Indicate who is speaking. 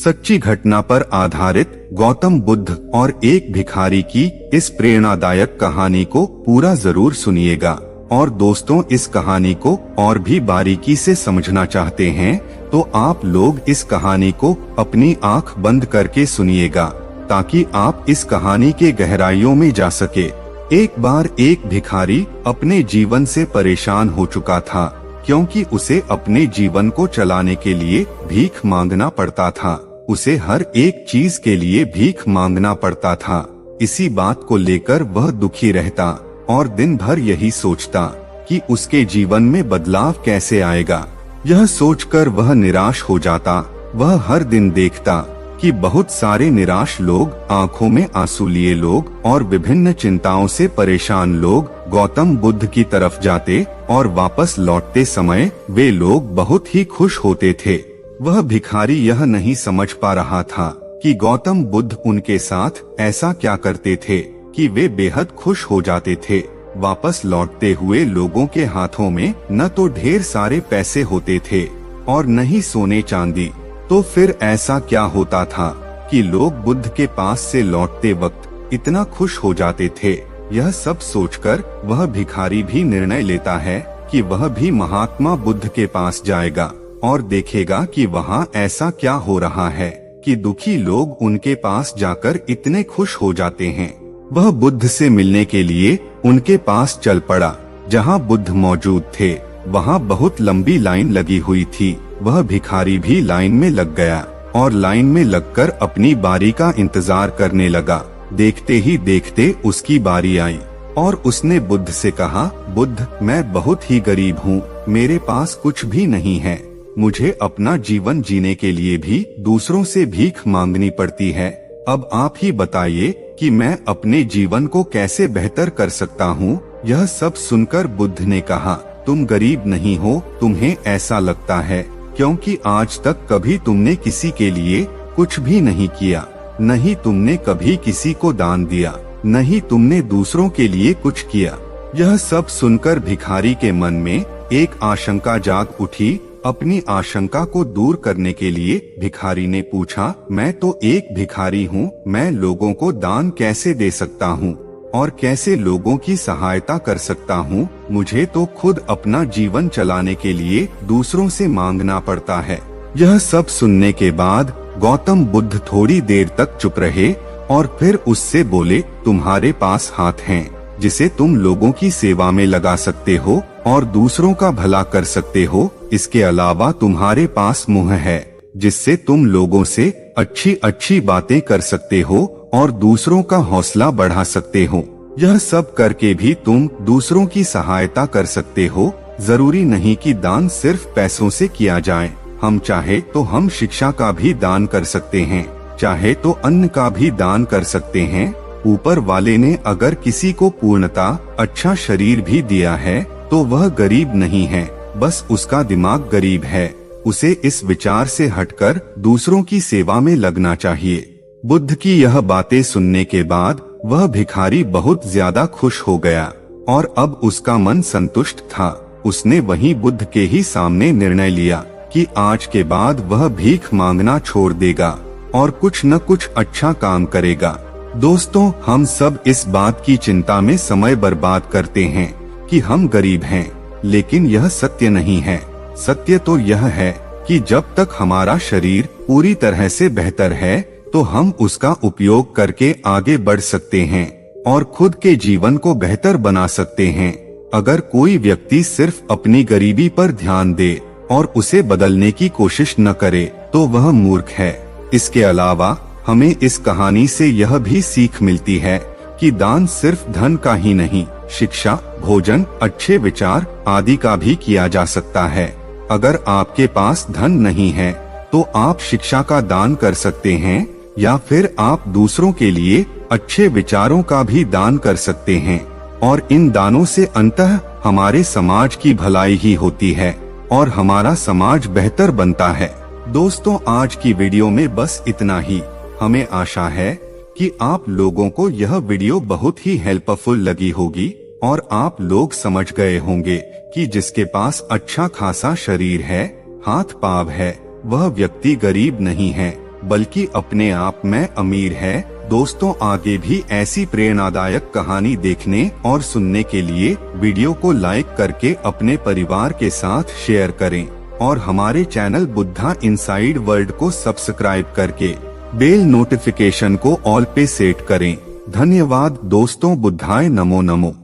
Speaker 1: सच्ची घटना पर आधारित गौतम बुद्ध और एक भिखारी की इस प्रेरणादायक कहानी को पूरा जरूर सुनिएगा। और दोस्तों, इस कहानी को और भी बारीकी से समझना चाहते हैं तो आप लोग इस कहानी को अपनी आंख बंद करके सुनिएगा, ताकि आप इस कहानी के गहराइयों में जा सके। एक बार एक भिखारी अपने जीवन से परेशान हो चुका था, क्योंकि उसे अपने जीवन को चलाने के लिए भीख मांगना पड़ता था। उसे हर एक चीज के लिए भीख मांगना पड़ता था। इसी बात को लेकर वह दुखी रहता और दिन भर यही सोचता कि उसके जीवन में बदलाव कैसे आएगा। यह सोचकर वह निराश हो जाता। वह हर दिन देखता कि बहुत सारे निराश लोग, आंखों में आंसू लिए लोग और विभिन्न चिंताओं से परेशान लोग गौतम बुद्ध की तरफ जाते और वापस लौटते समय वे लोग बहुत ही खुश होते थे। वह भिखारी यह नहीं समझ पा रहा था कि गौतम बुद्ध उनके साथ ऐसा क्या करते थे कि वे बेहद खुश हो जाते थे। वापस लौटते हुए लोगों के हाथों में न तो ढेर सारे पैसे होते थे और न ही सोने चांदी। तो फिर ऐसा क्या होता था कि लोग बुद्ध के पास से लौटते वक्त इतना खुश हो जाते थे। यह सब सोचकर वह भिखारी भी निर्णय लेता है कि वह भी महात्मा बुद्ध के पास जाएगा और देखेगा कि वहाँ ऐसा क्या हो रहा है कि दुखी लोग उनके पास जाकर इतने खुश हो जाते हैं। वह बुद्ध से मिलने के लिए उनके पास चल पड़ा। जहाँ बुद्ध मौजूद थे वहाँ बहुत लंबी लाइन लगी हुई थी। वह भिखारी भी लाइन में लग गया और लाइन में लगकर अपनी बारी का इंतजार करने लगा। देखते ही देखते उसकी बारी आई और उसने बुद्ध से कहा, बुद्ध, मैं बहुत ही गरीब हूँ, मेरे पास कुछ भी नहीं है। मुझे अपना जीवन जीने के लिए भी दूसरों से भीख मांगनी पड़ती है। अब आप ही बताइए कि मैं अपने जीवन को कैसे बेहतर कर सकता हूँ। यह सब सुनकर बुद्ध ने कहा, तुम गरीब नहीं हो, तुम्हें ऐसा लगता है क्योंकि आज तक कभी तुमने किसी के लिए कुछ भी नहीं किया, न ही तुमने कभी किसी को दान दिया, न ही तुमने दूसरों के लिए कुछ किया। यह सब सुनकर भिखारी के मन में एक आशंका जाग उठी। अपनी आशंका को दूर करने के लिए भिखारी ने पूछा, मैं तो एक भिखारी हूँ, मैं लोगों को दान कैसे दे सकता हूँ और कैसे लोगों की सहायता कर सकता हूँ? मुझे तो खुद अपना जीवन चलाने के लिए दूसरों से मांगना पड़ता है। यह सब सुनने के बाद गौतम बुद्ध थोड़ी देर तक चुप रहे और फिर उससे बोले, तुम्हारे पास हाथ हैं जिसे तुम लोगों की सेवा में लगा सकते हो और दूसरों का भला कर सकते हो। इसके अलावा तुम्हारे पास मुंह है जिससे तुम लोगों से अच्छी अच्छी बातें कर सकते हो और दूसरों का हौसला बढ़ा सकते हो। यह सब करके भी तुम दूसरों की सहायता कर सकते हो। जरूरी नहीं कि दान सिर्फ पैसों से किया जाए। हम चाहे तो हम शिक्षा का भी दान कर सकते हैं, चाहे तो अन्न का भी दान कर सकते हैं। ऊपर वाले ने अगर किसी को पूर्णता अच्छा शरीर भी दिया है तो वह गरीब नहीं है, बस उसका दिमाग गरीब है। उसे इस विचार से हटकर दूसरों की सेवा में लगना चाहिए। बुद्ध की यह बातें सुनने के बाद वह भिखारी बहुत ज्यादा खुश हो गया और अब उसका मन संतुष्ट था। उसने वहीं बुद्ध के ही सामने निर्णय लिया कि आज के बाद वह भीख मांगना छोड़ देगा और कुछ न कुछ अच्छा काम करेगा। दोस्तों, हम सब इस बात की चिंता में समय बर्बाद करते हैं कि हम गरीब हैं, लेकिन यह सत्य नहीं है। सत्य तो यह है कि जब तक हमारा शरीर पूरी तरह से बेहतर है तो हम उसका उपयोग करके आगे बढ़ सकते हैं और खुद के जीवन को बेहतर बना सकते हैं। अगर कोई व्यक्ति सिर्फ अपनी गरीबी पर ध्यान दे और उसे बदलने की कोशिश न करे तो वह मूर्ख है। इसके अलावा हमें इस कहानी से यह भी सीख मिलती है कि दान सिर्फ धन का ही नहीं, शिक्षा, भोजन, अच्छे विचार आदि का भी किया जा सकता है। अगर आपके पास धन नहीं है तो आप शिक्षा का दान कर सकते हैं या फिर आप दूसरों के लिए अच्छे विचारों का भी दान कर सकते हैं और इन दानों से अंततः हमारे समाज की भलाई ही होती है और हमारा समाज बेहतर बनता है। दोस्तों, आज की वीडियो में बस इतना ही। हमें आशा है कि आप लोगों को यह वीडियो बहुत ही हेल्पफुल लगी होगी और आप लोग समझ गए होंगे कि जिसके पास अच्छा खासा शरीर है, हाथ पांव है, वह व्यक्ति गरीब नहीं है, बल्कि अपने आप में अमीर है। दोस्तों, आगे भी ऐसी प्रेरणादायक कहानी देखने और सुनने के लिए वीडियो को लाइक करके अपने परिवार के साथ शेयर करें और हमारे चैनल बुद्धा इनसाइड वर्ल्ड को सब्सक्राइब करके बेल नोटिफिकेशन को ऑल पे सेट करें। धन्यवाद दोस्तों। बुद्धाय नमो नमो।